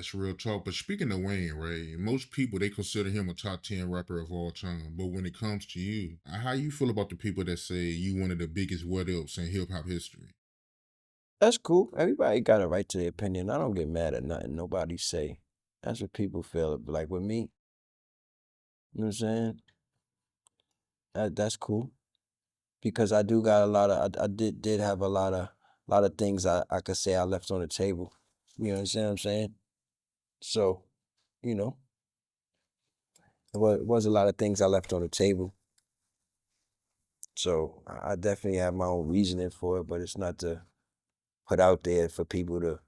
That's real talk. But speaking of Wayne, right? Most people they consider him a top 10 rapper of all time. But when it comes to you, how you feel about the people that say you one of the biggest what ups in hip hop history? That's cool. Everybody got a right to their opinion. I don't get mad at nothing nobody say. That's what people feel. Like with me, you know what I'm saying? That's cool because I do got a lot of. I did have a lot of things I could say I left on the table. You know what I'm saying? So you know, it was a lot of things I left on the table. So I definitely have my own reasoning for it, but it's not to put out there for people to.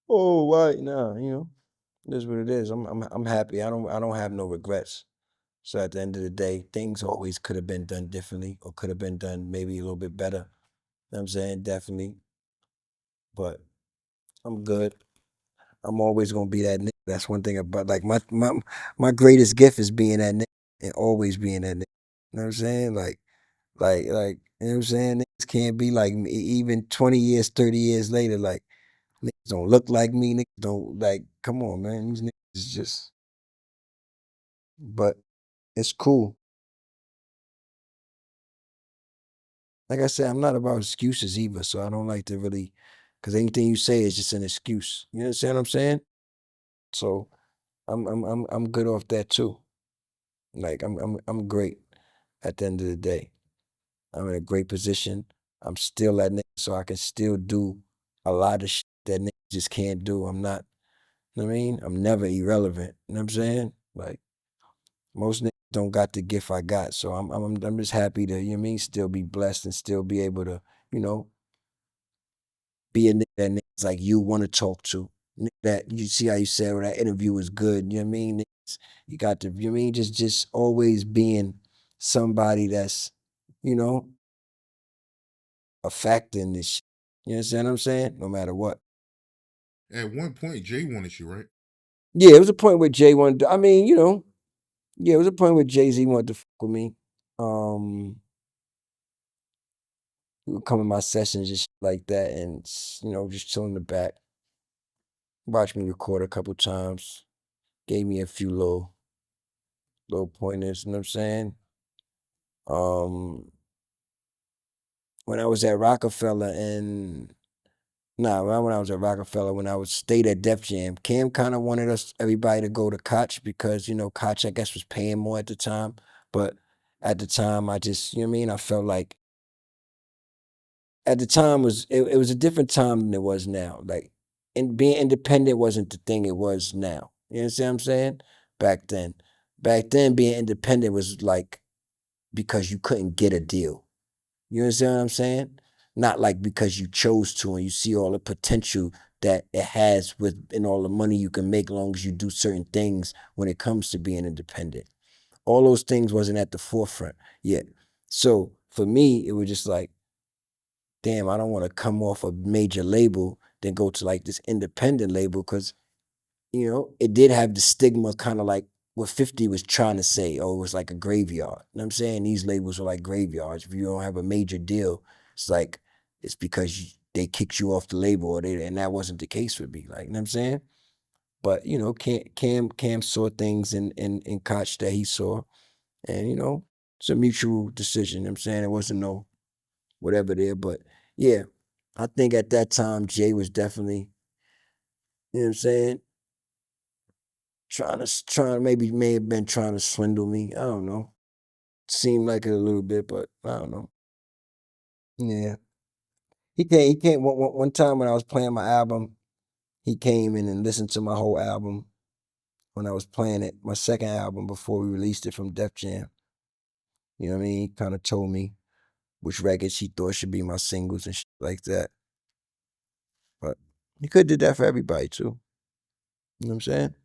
Oh, why? Nah, it is what it is. I'm happy. I don't have no regrets. So at the end of the day, things always could have been done differently or could have been done maybe a little bit better. You know what I'm saying? Definitely. But I'm good. I'm always gonna be that nigga. That's one thing about like my greatest gift is being that nigga and always being that nigga. You know what I'm saying? Like, you know what I'm saying? Niggas can't be like me even 20 years, 30 years later, like niggas don't look like me, niggas don't like come on, man. These niggas is just but it's cool. Like I said, I'm not about excuses either, so I don't like to really, because anything you say is just an excuse. You understand what I'm saying? So I'm good off that too. Like I'm great at the end of the day. I'm in a great position. I'm still that nigga, so I can still do a lot of shit that niggas just can't do. I'm not, you know what I mean? I'm never irrelevant. You know what I'm saying? Like most niggas don't got the gift I got, so I'm just happy to, you know what I mean, still be blessed and still be able to, you know, be a nigga that niggas like you want to talk to. Nigga that you see how you said, well, that interview was good. You know what I mean? Niggas, you got to, you know what I mean? Just always being somebody that's, you know, a factor in this shit. You understand what I'm saying? No matter what. At one point, Jay wanted you, right? Yeah, it was a point where Jay wanted to, I mean, yeah, it was a point where Jay-Z wanted to fuck with me. Um, he would come in my sessions and shit like that and, just chill in the back, watch me record a couple times, gave me a few little pointers, you know what I'm saying? Um, when I was at Rockefeller and nah, not when I was at Rockefeller, when I was stayed at Def Jam, Cam kind of wanted us everybody to go to Koch because Koch I guess was paying more at the time, but at the time I just you know what I mean I felt like at the time it was a different time than it was now. Like and being independent wasn't the thing it was now. You understand what I'm saying? Back then, back then being independent was like because you couldn't get a deal. You understand what I'm saying? Not like because you chose to and you see all the potential that it has with and all the money you can make long as you do certain things when it comes to being independent. All those things wasn't at the forefront yet. So for me, it was just like, damn, I don't want to come off a major label, then go to like this independent label because it did have the stigma kind of like what 50 was trying to say. Oh, it was like a graveyard. You know what I'm saying? These labels are like graveyards. If you don't have a major deal, it's like it's because they kicked you off the label and that wasn't the case for me. Like, you know what I'm saying? But Cam saw things in Koch that he saw, and it's a mutual decision. You know what I'm saying? It wasn't no whatever there, but yeah, I think at that time Jay was definitely, you know what I'm saying, trying maybe may have been trying to swindle me. I don't know. Seemed like it a little bit, but I don't know. Yeah. He came one time when I was playing my album, he came in and listened to my whole album when I was playing it, my second album before we released it from Def Jam. You know what I mean? He kind of told me which records he thought should be my singles and shit like that. But he could have did that for everybody too. You know what I'm saying?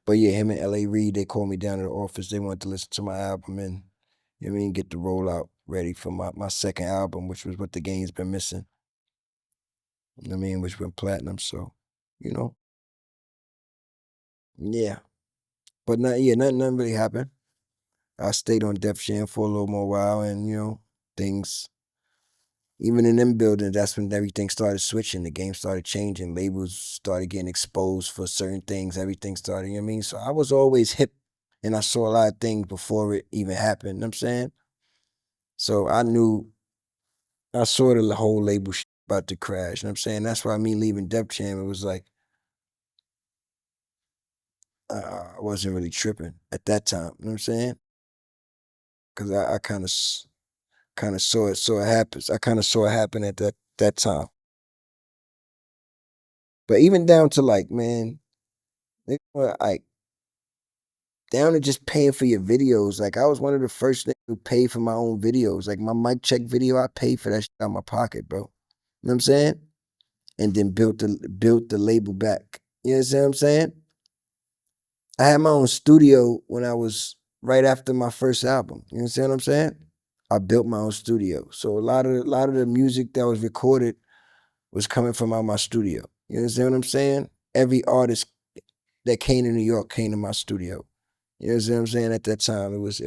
But yeah, him and L.A. Reid, they called me down to the office. They wanted to listen to my album and, you know what I mean, get the rollout ready for my second album, which was what the game's been missing. You know what I mean? Which went platinum. So, you know, yeah. But nothing really happened. I stayed on Def Jam for a little more while and, things even in them buildings, that's when everything started switching. The game started changing. Labels started getting exposed for certain things. Everything started, you know what I mean? So I was always hip and I saw a lot of things before it even happened. You know what I'm saying? So I saw the whole label shit about to crash. You know what I'm saying? That's why me leaving Def Jam, it was like, I wasn't really tripping at that time. You know what I'm saying? Because I kind of saw it happen. I kind of saw it happen at that time. But even down to like, man, they were like down to just paying for your videos. Like I was one of the first niggas who paid for my own videos. Like my mic check video, I paid for that shit out of my pocket, bro. You know what I'm saying? And then built the label back. You know what I'm saying? I had my own studio when I was right after my first album. You understand what I'm saying? I built my own studio. So a lot of the music that was recorded was coming from out my studio. You understand what I'm saying? Every artist that came to New York came to my studio. You understand what I'm saying? At that time, it was,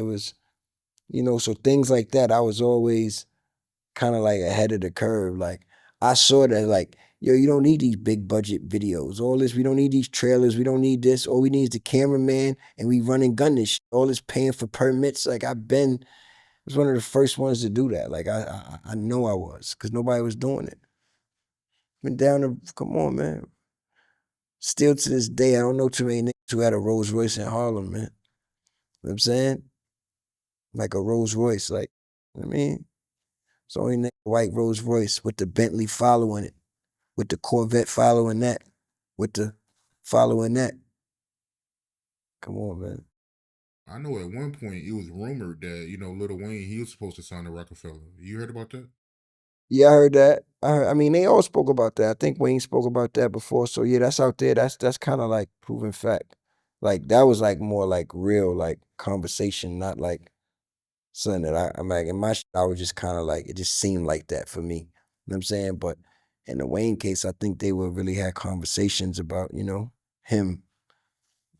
so things like that, I was always kind of like ahead of the curve. Like I saw that like, yo, you don't need these big budget videos. All this, we don't need these trailers. We don't need this. All we need is the cameraman and we run and gun this shit. All this paying for permits. Like I was one of the first ones to do that. Like I know I was, because nobody was doing it. Been down to, come on, man. Still to this day, I don't know too many niggas who had a Rolls Royce in Harlem, man. You know what I'm saying? Like a Rolls Royce, like, you know what I mean? It's only nigga white Rolls Royce with the Bentley following it, with the Corvette following that, with the following that. Come on, man. I know at one point it was rumored that, Lil Wayne, he was supposed to sign to Rockefeller. You heard about that? Yeah, I heard that. I mean, they all spoke about that. I think Wayne spoke about that before. So yeah, that's out there. That's kind of like proven fact. Like that was like more like real like conversation, not like something that I'm like in my I was just kind of like it just seemed like that for me. You know what I'm saying? But in the Wayne case, I think they would really had conversations about, him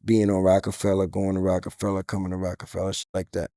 being on Rockefeller, going to Rockefeller, coming to Rockefeller, shit like that.